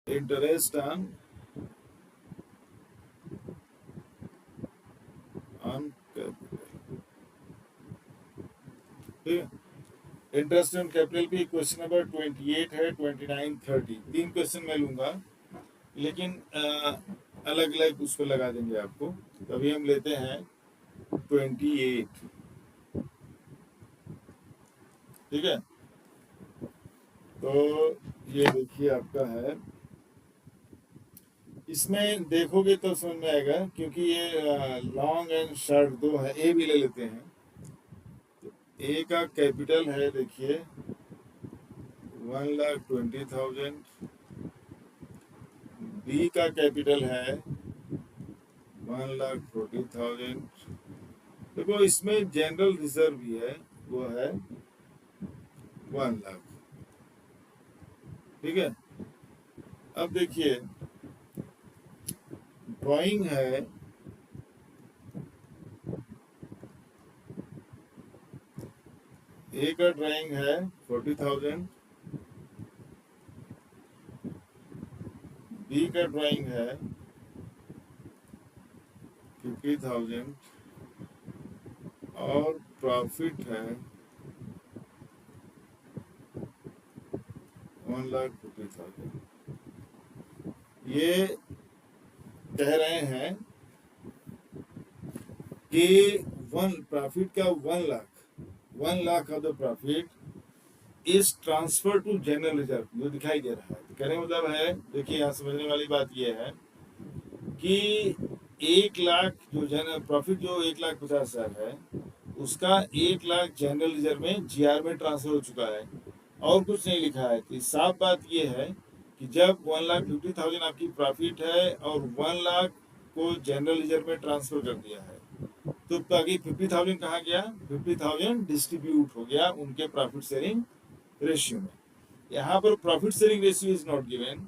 Interest on capital. ठीक है, interest on capital भी क्वेश्चन नंबर 28 है, 29, 30 तीन क्वेश्चन मैं लूंगा, लेकिन अलग अलग उस पर लगा देंगे आपको। तो अभी हम लेते हैं 28। ठीक है, तो ये देखिए आपका है, इसमें देखोगे तो समझ में आएगा, क्योंकि ये लॉन्ग एंड शॉर्ट दो है। ए भी ले लेते हैं। ए का कैपिटल है देखिए 1,20,000। बी का कैपिटल है 1,40,000। देखो इसमें जनरल रिजर्व भी है, वो है 1,00,000। ठीक है, अब देखिए ड्राइंग है, ए का ड्राइंग है 40,000, बी का ड्राइंग है 50,000, और प्रॉफिट है 1,50,000। ये कह रहे हैं कि वन प्रॉफिट का 1,00,000 of the profit is transfer to general reserve, जो दिखाई दे रहा है। तो कहने मतलब है, देखिए यहाँ समझने वाली बात यह है कि 1,00,000 जो जनरल प्रॉफिट जो 1,50,000 है, उसका 1,00,000 जनरल रिजर्व में जीआर में ट्रांसफर हो चुका है, और कुछ नहीं लिखा है। तो साफ बात यह है कि जब 1,50,000 आपकी प्रॉफिट है और 1,00,000 को जनरल रिजर्व में ट्रांसफर कर दिया है, तो बाकी 50,000 कहाँ गया? 50,000 डिस्ट्रीब्यूट हो गया उनके प्रॉफिट शेयरिंग रेशियो में। यहाँ पर profit sharing ratio is not given,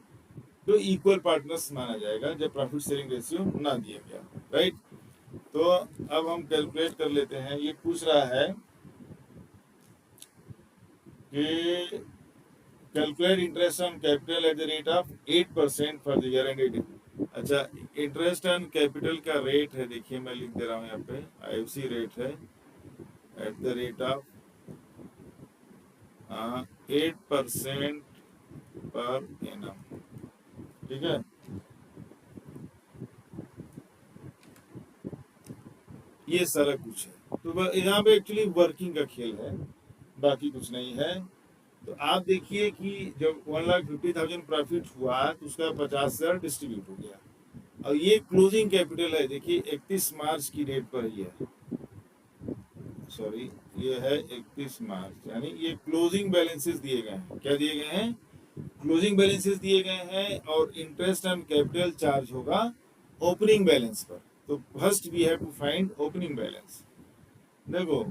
तो इक्वल पार्टनर्स माना जाएगा जब प्रॉफिट शेयरिंग रेशियो ना दिया गया। राइट, तो अब हम कैलकुलेट कर लेते हैं। ये पूछ रहा है कि calculate interest on capital at the rate of 8% for the year ended. अच्छा, इंटरेस्ट ऑन कैपिटल का रेट है, देखिए मैं लिख दे रहा हूँ यहाँ पे, आईएफसी रेट है at the rate of 8% per annum. ठीक है, ये सारा कुछ है। तो यहाँ पे एक्चुअली वर्किंग का खेल है, बाकी कुछ नहीं है। तो आप देखिए कि जब 1,50,000 प्रॉफिट हुआ तो उसका 50,000 डिस्ट्रीब्यूट हो गया, और ये क्लोजिंग कैपिटल है, देखिए 31 मार्च की डेट पर ही है। सॉरी, ये है 31 मार्च, यानी ये क्लोजिंग बैलेंसेस दिए गए हैं। क्या दिए गए हैं? क्लोजिंग बैलेंसेस दिए गए हैं, और इंटरेस्ट ऑन कैपिटल चार्ज होगा ओपनिंग बैलेंस पर। तो first we have to find opening balance. देखो,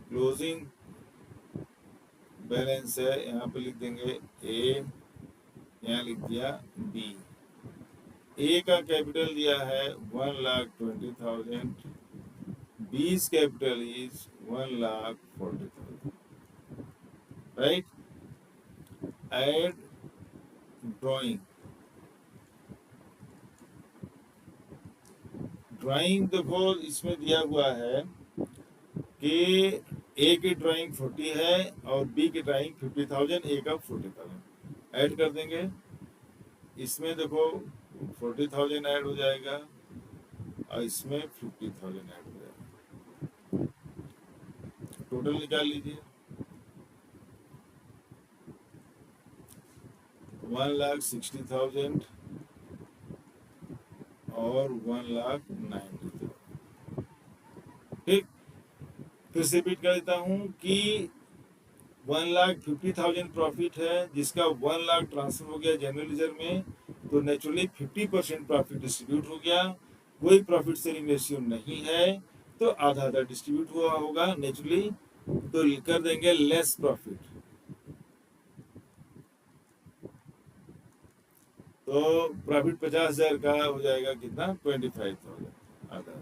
क्लोजिंग बैलेंस है, यहाँ पे लिख देंगे ए, यहाँ लिख दिया बी। ए का कैपिटल दिया है 1,20,000, B's capital is 1,40,000। Right, add drawing. Drawing देखो इसमें दिया हुआ है कि ए की ड्राइंग 40 है और बी की ड्राइंग 50,000, ए का 40,000। ऐड कर देंगे, इसमें देखो 40,000 ऐड हो जाएगा और इसमें 50,000 ऐड हो जाएगा। टोटल निकाल लीजिए, 1,60,000 और 1,90,000। ठीक, फिर से रिपीट कर देता हूँ कि 1,50,000 प्रॉफिट है, जिसका 1,00,000 ट्रांसफर हो गया जनरल रिजर्व में, तो नेचुरली 50% प्रॉफिट डिस्ट्रीब्यूट हो गया। कोई प्रॉफिट शेयरिंग रेशियो नहीं है, तो आधा आधा डिस्ट्रीब्यूट हुआ होगा नेचुरली, तो कर देंगे लेस प्रॉफिट। तो प्रॉफिट 50,000 का हो जाएगा कितना? 25,000, आधा।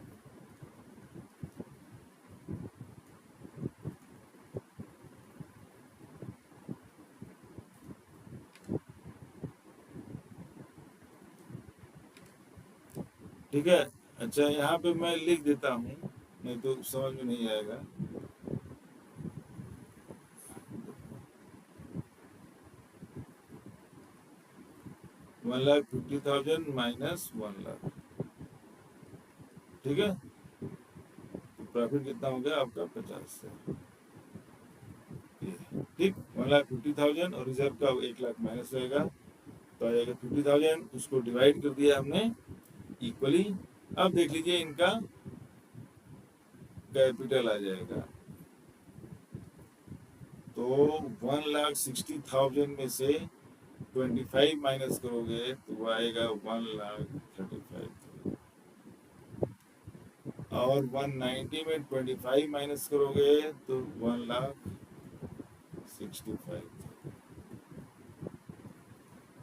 ठीक है। अच्छा, यहाँ पे मैं लिख देता हूँ, नहीं तो समझ में नहीं आएगा। 1,50,000 माइनस 1,00,000, ठीक है। तो प्रॉफिट कितना हो गया आपका 50 से, ठीक। 1,50,000 और रिजर्व का 1,00,000 माइनस रहेगा, तो आ जाएगा 50,000, उसको डिवाइड कर दिया हमने इक्वली। अब देख लीजिए इनका कैपिटल आ जाएगा, तो 1,60,000 में से 25 माइनस करोगे तो वो आएगा 1,35,000, और 190 में 25 माइनस करोगे तो 1,65,000,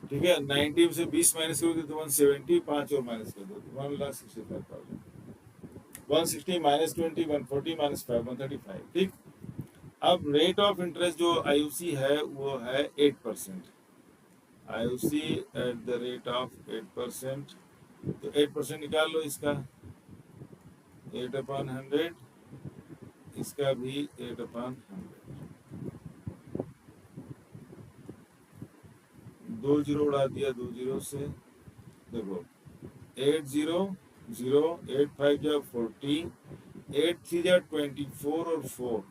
ठीक है। 90 से 20 माइनस करोगे तो 170, 5 और माइनस कर दो तो 1,65,000। 160 माइनस 20, 140 माइनस 5, 135, ठीक। अब रेट ऑफ इंटरेस्ट जो आईयूसी है वो है 8%। IUC at the rate of 8%, तो 8% निकाल लो इसका, 8/100, इसका भी 8/100, 2 जीरो उड़ा दिया 2 जीरो से, देखो 8 0 0, 8 5 जा 40, 8 3 जा 24 और 4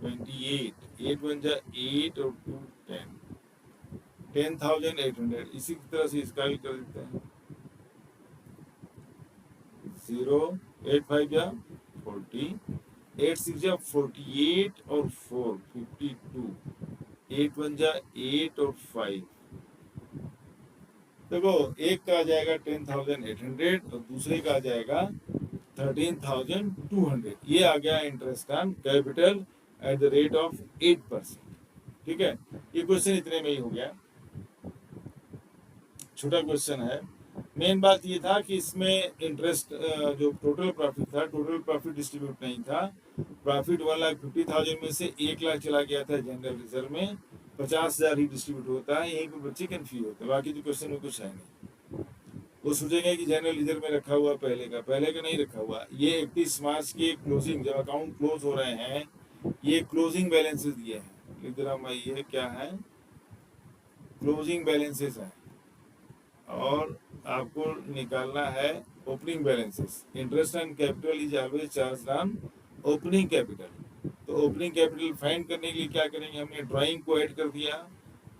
28, 8 1 जा 8 और 2 10, 10,800। इसी तरह से इसका भी कर देते हैं, 0 8 5 जा 40, 8 6 जा 48 और 4 52, 8 1 जा 8 और 5। देखो एक का आ जाएगा 10,800 और दूसरे का आ जाएगा 13,200। ये आ गया इंटरेस्ट का capital at the rate of 8%, ठीक है। ये क्वेश्चन इतने में ही हो गया, छोटा क्वेश्चन है। मेन बात ये था कि इसमें इंटरेस्ट जो टोटल प्रॉफिट था, टोटल प्रॉफिट डिस्ट्रीब्यूट नहीं था। प्रॉफिट 1,50,000 में से 1,00,000 चला गया था जनरल रिजर्व में, 50,000 ही डिस्ट्रीब्यूट होता है। यहीं पर बच्चे कंफ्यूज होते हैं, बाकी तो क्वेश्चन में कुछ है नहीं। वो सोचेंगे कि जनरल रिजर्व में रखा हुआ पहले का नहीं रखा हुआ। ये 31 मार्च के क्लोजिंग, जब अकाउंट क्लोज हो रहे हैं, ये क्लोजिंग बैलेंसेस दिए हैं। लिख रहा मैं, ये क्या है, क्लोजिंग बैलेंसेस है, और आपको निकालना है opening balances. Interest and capital is always charge on opening capital. तो ओपनिंग कैपिटल फाइंड करने के लिए क्या करेंगे, हमने ड्राइंग को ऐड कर दिया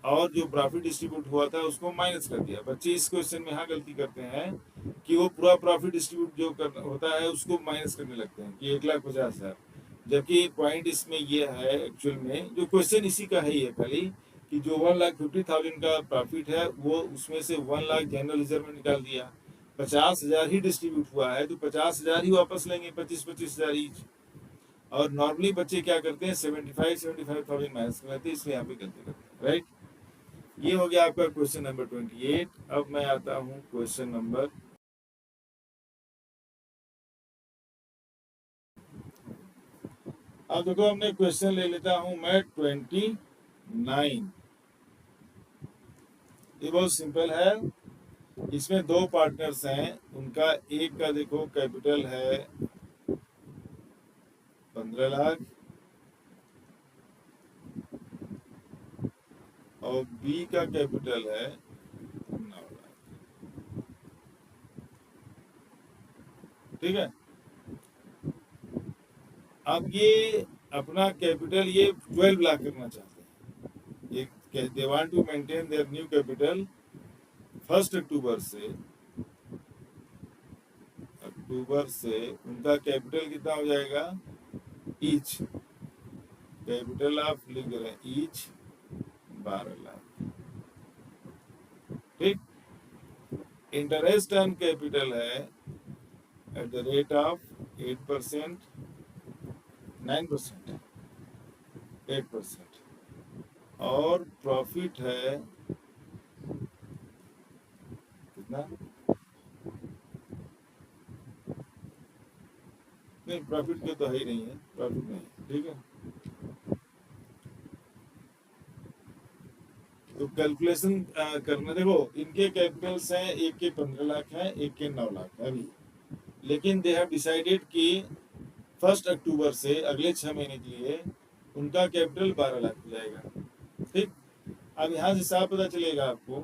और जो प्रॉफिट डिस्ट्रीब्यूट हुआ था उसको माइनस कर दिया। बच्चे इस क्वेश्चन में हाँ गलती करते हैं कि वो पूरा प्रॉफिट डिस्ट्रीब्यूट जो करना होता है उसको माइनस करने लगते हैं कि 1,50,000, जबकि पॉइंट इसमें ये है एक्चुअल में, जो क्वेश्चन इसी का है ही है खाली, कि जो 1,50,000 का प्रॉफिट है वो उसमें से 1,00,000 जनरल रिजर्व में निकाल दिया। 50,000 ही डिस्ट्रीब्यूट हुआ है तो 50,000 ही वापस लेंगे, 25,000 ईच। और नॉर्मली बच्चे क्या करते हैं, 75,000 माइनस कर लेते हैं, इसलिए यहाँ पे गलती करते हैं, राइट। ये हो गया आपका क्वेश्चन नंबर 28। अब मैं आता हूँ क्वेश्चन नंबर, अब देखो हमने क्वेश्चन ले लेता हूं मैं 29। ये बहुत सिंपल है। इसमें दो पार्टनर्स हैं, उनका एक का देखो कैपिटल है 15,00,000 और बी का कैपिटल है 9,00,000, ठीक है। अब ये अपना कैपिटल ये 12,00,000 करना चाहते हैं। ये they want to maintain their new capital 1 अक्टूबर से उनका कैपिटल कितना हो जाएगा, ईच कैपिटल आप लिख रहे हैं ईच 12,00,000, ठीक। इंटरेस्ट ऑन कैपिटल है एट द रेट ऑफ 8%, 9%, 8%, और प्रॉफिट है कितना, नहीं प्रॉफिट के तो है ही नहीं है, प्रॉफिट नहीं, ठीक है। तो कैलकुलेशन करना, देखो इनके कैपिटल्स हैं, एक के 15 लाख है, एक के 9 लाख है अभी, लेकिन दे हैव डिसाइडेड कि 1 अक्टूबर से अगले 6 महीने के लिए उनका कैपिटल 12 लाख हो जाएगा। ठीक, अब यहाँ से साफ पता चलेगा आपको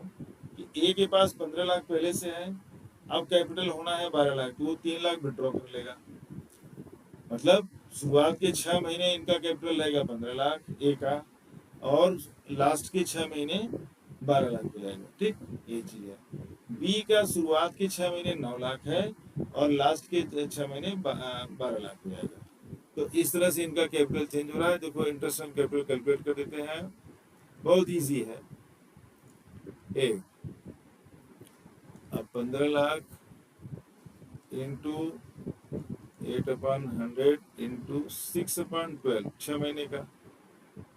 कि ए के पास 15 लाख पहले से है, अब कैपिटल होना है 12 लाख, तो वो 3 लाख विड्रॉ कर लेगा। मतलब शुरुआत के 6 महीने इनका कैपिटल रहेगा 15 लाख ए का, और लास्ट के 6 महीने 12 लाख हो जाएगा। ठीक, ये चीज है। बी का शुरुआत के 6 महीने 9 लाख है, और लास्ट के 6 महीने 12 लाख हो जाएगा। तो इस तरह से इनका कैपिटल चेंज हो रहा है। देखो इंटरेस्ट ऑन कैपिटल कैलकुलेट कर देते हैं, बहुत इजी है। ए अब 15 लाख इंटू 8/100 इंटू 6/12, 6 महीने का,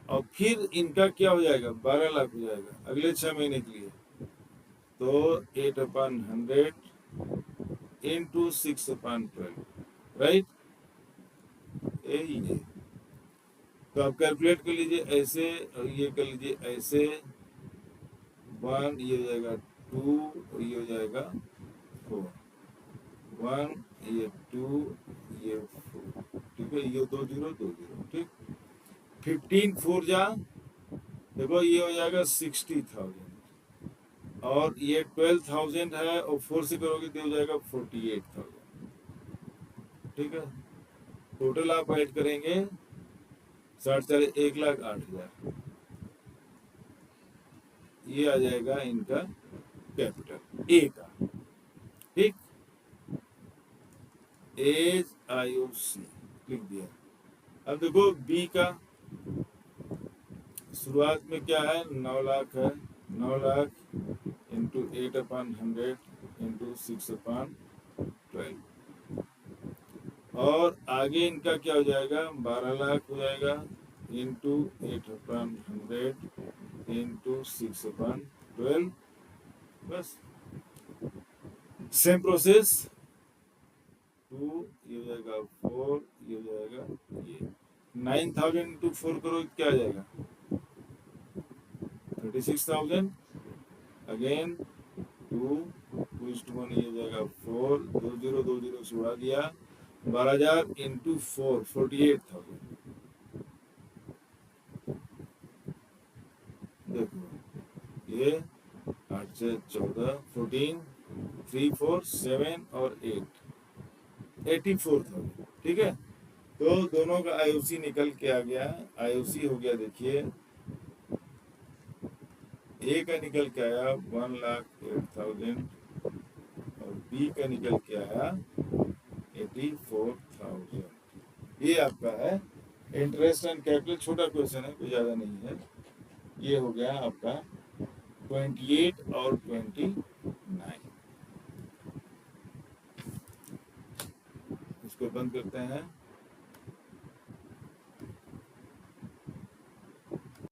और फिर इनका क्या हो जाएगा, 12 लाख हो जाएगा अगले 6 महीने के लिए। तो 8/100 इंटू 6/12, राइट, यही है। तो आप कैलकुलेट कर लीजिए ऐसे, और ये कर लीजिए ऐसे, 1 ये हो जाएगा 2, और ये हो जाएगा 4, 1 ये 2 ये 4, ठीक है, ये 2 0 2 0, ठीक। 15 4 जा, देखो ये हो जाएगा 60,000, और ये 12,000 है, और 4 से करोगे तो हो जाएगा 48,000, ठीक है। टोटल आप ऐड करेंगे 60 4 1,08,000, ये आ जाएगा इनका कैपिटल ए का। ठीक, एज IOC लिख दिया। अब देखो बी का शुरुआत में क्या है, 9 लाख है, 9 लाख इंटू 8/100 इंटू 6/12, और आगे इनका क्या हो जाएगा, 12 लाख हो जाएगा इंटू 8/100 इंटू 6/12, बस सेम प्रोसेस। 2 ये हो जाएगा 4, ये हो जाएगा ये 9,000 इंटू 4 करो, क्या आ जाएगा 36,000, अगेन 2 2:1, ये हो जाएगा 4, 2 0 2 0 से उड़ा दिया, 12,000 इंटू 4 48,000। देखो ये 8 से 14, 14 3 4 7 और 8, 84,000, ठीक है। तो दोनों का IOC निकल के आ गया। IOC हो गया, देखिए ए का निकल के आया 1,08,000, और बी का निकल के आया 84,000। ये आपका है इंटरेस्ट एंड कैपिटल, छोटा क्वेश्चन है, कोई ज्यादा नहीं है। ये हो गया आपका 28 और 29। इसको बंद करते हैं।